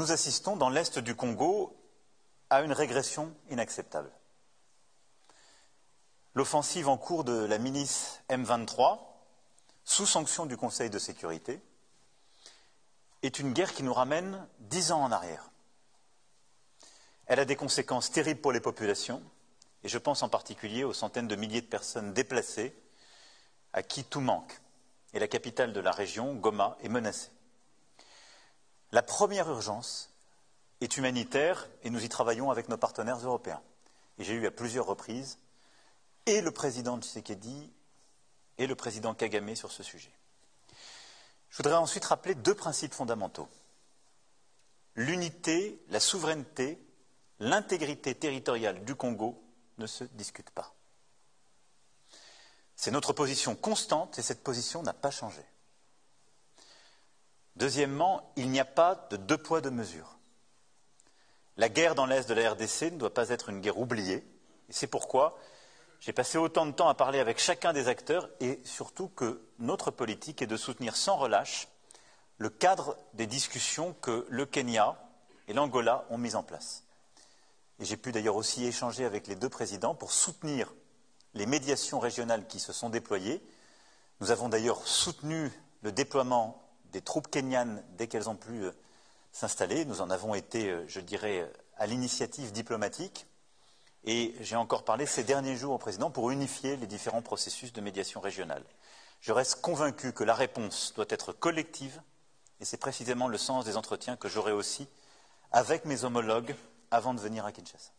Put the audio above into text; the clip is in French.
nous assistons dans l'est du Congo à une régression inacceptable. L'offensive en cours de la milice M23, sous sanction du Conseil de sécurité, est une guerre qui nous ramène 10 ans en arrière. Elle a des conséquences terribles pour les populations, et je pense en particulier aux centaines de milliers de personnes déplacées à qui tout manque. Et la capitale de la région, Goma, est menacée. La première urgence est humanitaire et nous y travaillons avec nos partenaires européens. Et j'ai eu à plusieurs reprises et le président Tshisekedi et le président Kagame sur ce sujet. Je voudrais ensuite rappeler 2 principes fondamentaux. L'unité, la souveraineté, l'intégrité territoriale du Congo ne se discutent pas. C'est notre position constante et cette position n'a pas changé. Deuxièmement, il n'y a pas de 2 poids, 2 mesures. La guerre dans l'est de la RDC ne doit pas être une guerre oubliée. Et c'est pourquoi j'ai passé autant de temps à parler avec chacun des acteurs et surtout que notre politique est de soutenir sans relâche le cadre des discussions que le Kenya et l'Angola ont mis en place. Et j'ai pu d'ailleurs aussi échanger avec les 2 présidents pour soutenir les médiations régionales qui se sont déployées. Nous avons d'ailleurs soutenu le déploiement des troupes kenyanes dès qu'elles ont pu s'installer. Nous en avons été, je dirais, à l'initiative diplomatique. Et j'ai encore parlé ces derniers jours au président pour unifier les différents processus de médiation régionale. Je reste convaincu que la réponse doit être collective et c'est précisément le sens des entretiens que j'aurai aussi avec mes homologues avant de venir à Kinshasa.